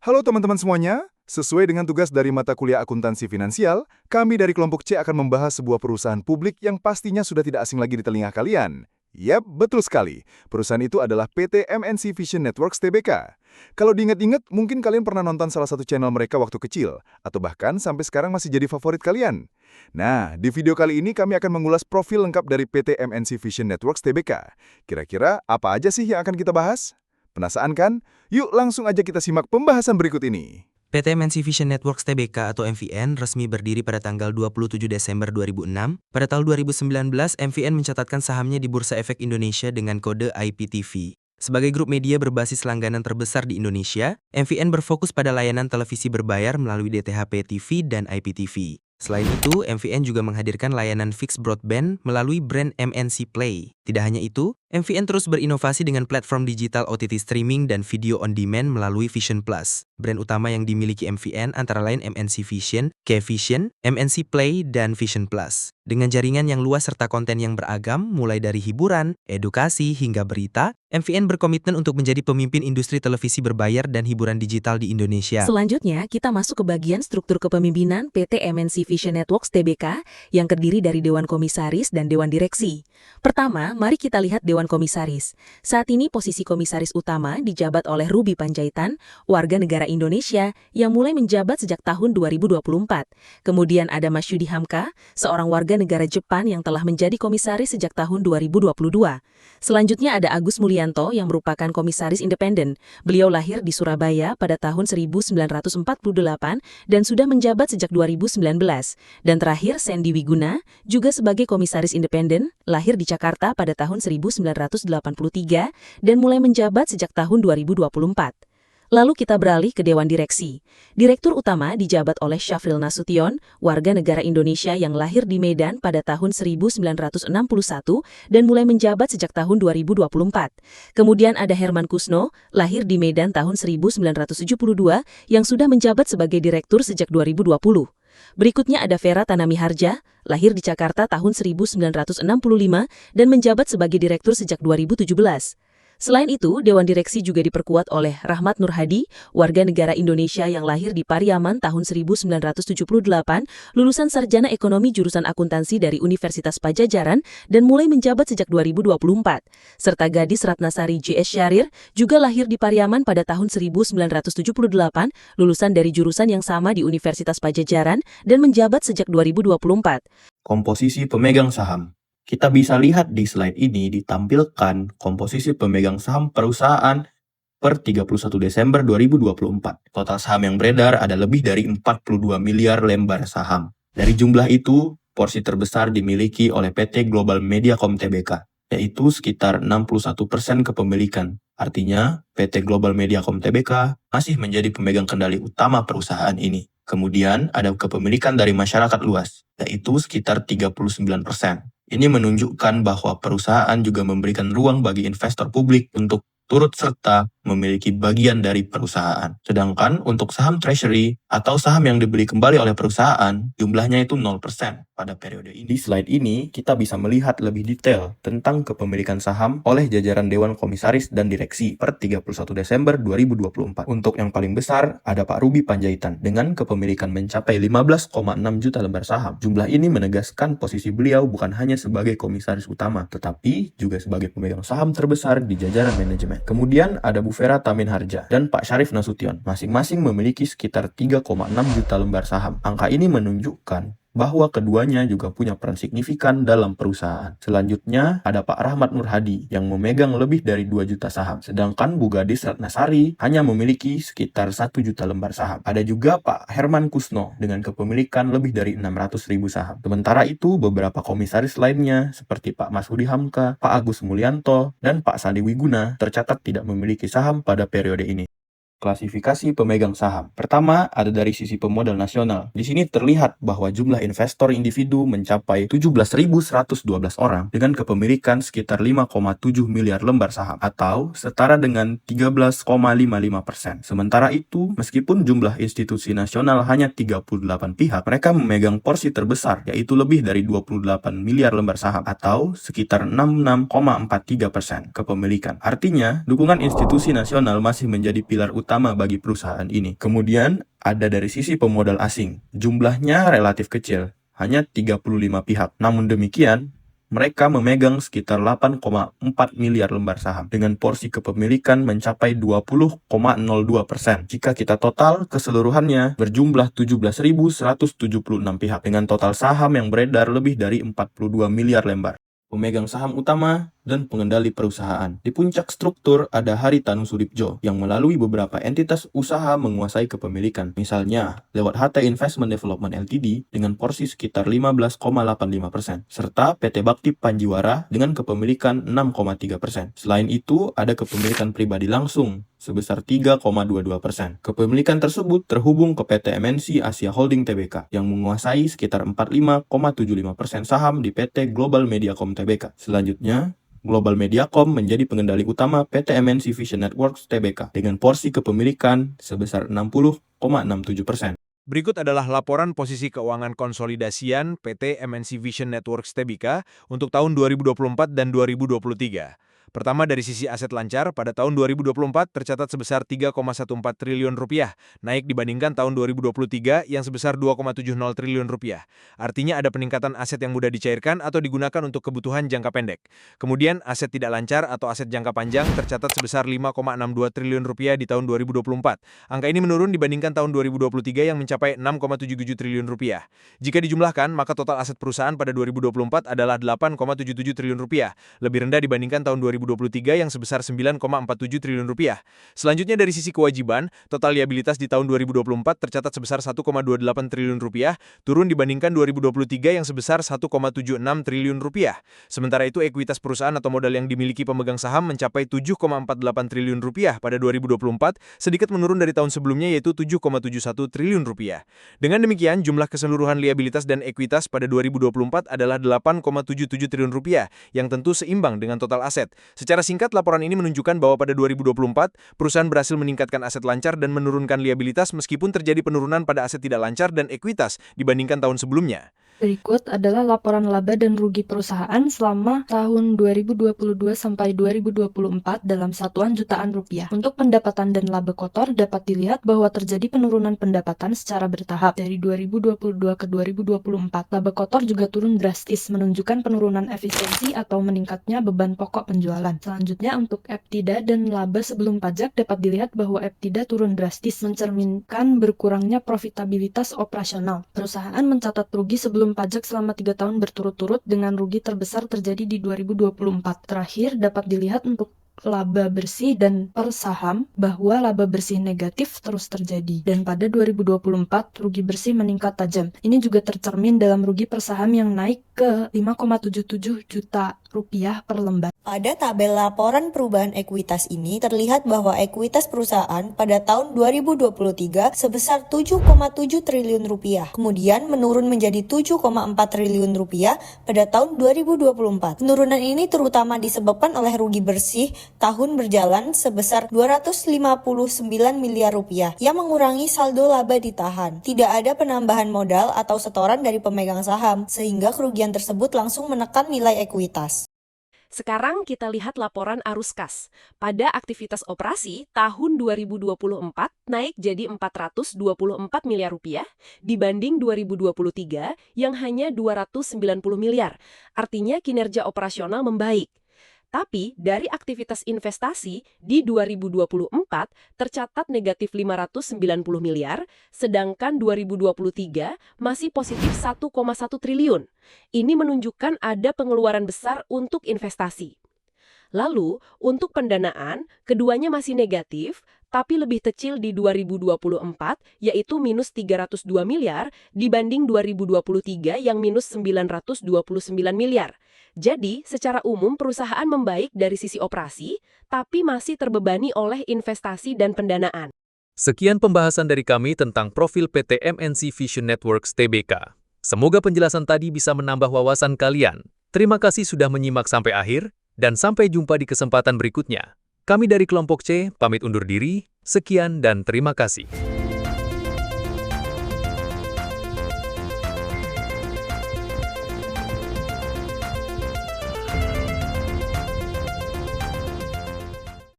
Halo teman-teman semuanya, sesuai dengan tugas dari mata kuliah akuntansi finansial, kami dari kelompok C akan membahas sebuah perusahaan publik yang pastinya sudah tidak asing lagi di telinga kalian. Yap, betul sekali. Perusahaan itu adalah PT MNC Vision Networks Tbk. Kalau diingat-ingat, mungkin kalian pernah nonton salah satu channel mereka waktu kecil, atau bahkan sampai sekarang masih jadi favorit kalian. Nah, di video kali ini kami akan mengulas profil lengkap dari PT MNC Vision Networks Tbk. Kira-kira apa aja sih yang akan kita bahas? Penasaran kan? Yuk langsung aja kita simak pembahasan berikut ini. PT MNC Vision Networks Tbk atau MVN resmi berdiri pada tanggal 27 Desember 2006. Pada tahun 2019, MVN mencatatkan sahamnya di Bursa Efek Indonesia dengan kode IPTV. Sebagai grup media berbasis langganan terbesar di Indonesia, MVN berfokus pada layanan televisi berbayar melalui DTHP TV dan IPTV. Selain itu, MVN juga menghadirkan layanan fixed broadband melalui brand MNC Play. Tidak hanya itu, MVN terus berinovasi dengan platform digital OTT streaming dan video on demand melalui Vision Plus. Brand utama yang dimiliki MVN antara lain MNC Vision, K-Vision, MNC Play, dan Vision Plus. Dengan jaringan yang luas serta konten yang beragam, mulai dari hiburan, edukasi, hingga berita, MVN berkomitmen untuk menjadi pemimpin industri televisi berbayar dan hiburan digital di Indonesia. Selanjutnya, kita masuk ke bagian struktur kepemimpinan PT MNC Vision Networks Tbk yang terdiri dari Dewan Komisaris dan Dewan Direksi. Pertama, mari kita lihat Dewan Komisaris. Saat ini posisi komisaris utama dijabat oleh Ruby Panjaitan, warga negara Indonesia yang mulai menjabat sejak tahun 2024. Kemudian ada Mas Yudi Hamka, seorang warga negara Jeppan yang telah menjadi komisaris sejak tahun 2022. Selanjutnya ada Agus Mulyanto yang merupakan komisaris independen. Beliau lahir di Surabaya pada tahun 1948 dan sudah menjabat sejak 2019. Dan terakhir Sandy Wiguna, juga sebagai komisaris independen, lahir di Jakarta pada tahun 1983 dan mulai menjabat sejak tahun 2024. Lalu kita beralih ke Dewan Direksi. Direktur utama dijabat oleh Syafril Nasution, warga negara Indonesia yang lahir di Medan pada tahun 1961 dan mulai menjabat sejak tahun 2024. Kemudian ada Herman Kusno, lahir di Medan tahun 1972 yang sudah menjabat sebagai direktur sejak 2020. Berikutnya ada Vera Tanamiharja, lahir di Jakarta tahun 1965 dan menjabat sebagai direktur sejak 2017. Selain itu, Dewan Direksi juga diperkuat oleh Rahmat Nur Hadi, warga negara Indonesia yang lahir di Pariaman tahun 1978, lulusan sarjana ekonomi jurusan akuntansi dari Universitas Pajajaran dan mulai menjabat sejak 2024. Serta gadis Ratnasari J.S. Syahrir, juga lahir di Pariaman pada tahun 1978, lulusan dari jurusan yang sama di Universitas Pajajaran dan menjabat sejak 2024. Komposisi pemegang saham. Kita bisa lihat di slide ini ditampilkan komposisi pemegang saham perusahaan per 31 Desember 2024. Total saham yang beredar ada lebih dari 42 miliar lembar saham. Dari jumlah itu, porsi terbesar dimiliki oleh PT Global Mediacom Tbk, yaitu sekitar 61% kepemilikan. Artinya, PT Global Mediacom Tbk masih menjadi pemegang kendali utama perusahaan ini. Kemudian, ada kepemilikan dari masyarakat luas, yaitu sekitar 39%. Ini menunjukkan bahwa perusahaan juga memberikan ruang bagi investor publik untuk turut serta memiliki bagian dari perusahaan. Sedangkan untuk saham treasury atau saham yang dibeli kembali oleh perusahaan, jumlahnya itu 0% pada periode ini. Di slide ini, kita bisa melihat lebih detail tentang kepemilikan saham oleh jajaran Dewan Komisaris dan Direksi per 31 Desember 2024. Untuk yang paling besar, ada Pak Ruby Panjaitan dengan kepemilikan mencapai 15,6 juta lembar saham. Jumlah ini menegaskan posisi beliau bukan hanya sebagai komisaris utama, tetapi juga sebagai pemegang saham terbesar di jajaran manajemen. Kemudian ada Bu Vera Taminharja dan Pak Syarif Nasution, masing-masing memiliki sekitar 3,6 juta lembar saham. Angka ini menunjukkan bahwa keduanya juga punya peran signifikan dalam perusahaan. Selanjutnya ada Pak Rahmat Nur Hadi yang memegang lebih dari 2 juta saham, sedangkan Bu Gadis Ratnasari hanya memiliki sekitar 1 juta lembar saham. Ada juga Pak Herman Kusno dengan kepemilikan lebih dari 600.000 saham. Sementara itu, beberapa komisaris lainnya seperti Pak Mas Yudi Hamka, Pak Agus Mulyanto, dan Pak Sandy Wiguna tercatat tidak memiliki saham pada periode ini. Klasifikasi pemegang saham. Pertama, ada dari sisi pemodal nasional. Di sini terlihat bahwa jumlah investor individu mencapai 17.112 orang dengan kepemilikan sekitar 5,7 miliar lembar saham atau setara dengan 13,55%. Sementara itu, meskipun jumlah institusi nasional hanya 38 pihak, mereka memegang porsi terbesar yaitu lebih dari 28 miliar lembar saham atau sekitar 66,43% kepemilikan. Artinya, dukungan institusi nasional masih menjadi pilar utama utama bagi perusahaan ini. Kemudian ada dari sisi pemodal asing. Jumlahnya relatif kecil, hanya 35 pihak. Namun demikian, mereka memegang sekitar 8,4 miliar lembar saham dengan porsi kepemilikan mencapai 20,02%. Jika kita total keseluruhannya berjumlah 17.176 pihak dengan total saham yang beredar lebih dari 42 miliar lembar. Pemegang saham utama dan pengendali perusahaan. Di puncak struktur ada Haritanu Sudipjo yang melalui beberapa entitas usaha menguasai kepemilikan. Misalnya, lewat HT Investment Development Ltd dengan porsi sekitar 15,85%, serta PT Bakti Panjiwara dengan kepemilikan 6,3%. Selain itu, ada kepemilikan pribadi langsung sebesar 3,22%. Kepemilikan tersebut terhubung ke PT MNC Asia Holding Tbk yang menguasai sekitar 45,75% saham di PT Global Mediacom Tbk. Selanjutnya, Global Mediacom menjadi pengendali utama PT MNC Vision Networks Tbk dengan porsi kepemilikan sebesar 60,67%. Berikut adalah laporan posisi keuangan konsolidasian PT MNC Vision Networks Tbk untuk tahun 2024 dan 2023. Pertama, dari sisi aset lancar, pada tahun 2024 tercatat sebesar 3,14 triliun rupiah, naik dibandingkan tahun 2023 yang sebesar 2,70 triliun rupiah. Artinya ada peningkatan aset yang mudah dicairkan atau digunakan untuk kebutuhan jangka pendek. Kemudian, aset tidak lancar atau aset jangka panjang tercatat sebesar 5,62 triliun rupiah di tahun 2024. Angka ini menurun dibandingkan tahun 2023 yang mencapai 6,77 triliun rupiah. Jika dijumlahkan, maka total aset perusahaan pada 2024 adalah 8,77 triliun rupiah, lebih rendah dibandingkan tahun 2023 yang sebesar 9,47 triliun rupiah. Selanjutnya dari sisi kewajiban, total liabilitas di tahun 2024 tercatat sebesar 1,28 triliun rupiah, turun dibandingkan 2023 yang sebesar 1,76 triliun rupiah. Sementara itu ekuitas perusahaan atau modal yang dimiliki pemegang saham mencapai 7,48 triliun rupiah pada 2024, sedikit menurun dari tahun sebelumnya yaitu 7,71 triliun rupiah. Dengan demikian, jumlah keseluruhan liabilitas dan ekuitas pada 2024 adalah 8,77 triliun rupiah, yang tentu seimbang dengan total aset. Secara singkat, laporan ini menunjukkan bahwa pada 2024, perusahaan berhasil meningkatkan aset lancar dan menurunkan liabilitas meskipun terjadi penurunan pada aset tidak lancar dan ekuitas dibandingkan tahun sebelumnya. Berikut adalah laporan laba dan rugi perusahaan selama tahun 2022 sampai 2024 dalam satuan jutaan rupiah. Untuk pendapatan dan laba kotor dapat dilihat bahwa terjadi penurunan pendapatan secara bertahap dari 2022 ke 2024. Laba kotor juga turun drastis, menunjukkan penurunan efisiensi atau meningkatnya beban pokok penjualan. Selanjutnya untuk EBITDA dan laba sebelum pajak dapat dilihat bahwa EBITDA turun drastis, mencerminkan berkurangnya profitabilitas operasional. Perusahaan mencatat rugi sebelum pajak selama 3 tahun berturut-turut dengan rugi terbesar terjadi di 2024. Terakhir dapat dilihat untuk laba bersih dan per saham bahwa laba bersih negatif terus terjadi dan pada 2024 rugi bersih meningkat tajam. Ini juga tercermin dalam rugi per saham yang naik ke 5,77 juta rupiah per lembar. Pada tabel laporan perubahan ekuitas ini terlihat bahwa ekuitas perusahaan pada tahun 2023 sebesar 7,7 triliun rupiah, kemudian menurun menjadi 7,4 triliun rupiah pada tahun 2024. Penurunan ini terutama disebabkan oleh rugi bersih tahun berjalan sebesar 259 miliar rupiah yang mengurangi saldo laba ditahan. Tidak ada penambahan modal atau setoran dari pemegang saham, sehingga kerugian tersebut langsung menekan nilai ekuitas. Sekarang kita lihat laporan arus kas. Pada aktivitas operasi, tahun 2024 naik jadi 424 miliar rupiah dibanding 2023 yang hanya 290 miliar. Artinya kinerja operasional membaik. Tapi dari aktivitas investasi di 2024 tercatat negatif 590 miliar, sedangkan 2023 masih positif 1,1 triliun. Ini menunjukkan ada pengeluaran besar untuk investasi. Lalu, untuk pendanaan, keduanya masih negatif, tapi lebih kecil di 2024, yaitu minus 302 miliar, dibanding 2023 yang minus 929 miliar. Jadi, secara umum perusahaan membaik dari sisi operasi, tapi masih terbebani oleh investasi dan pendanaan. Sekian pembahasan dari kami tentang profil PT MNC Vision Networks Tbk. Semoga penjelasan tadi bisa menambah wawasan kalian. Terima kasih sudah menyimak sampai akhir, dan sampai jumpa di kesempatan berikutnya. Kami dari kelompok C, pamit undur diri, sekian dan terima kasih.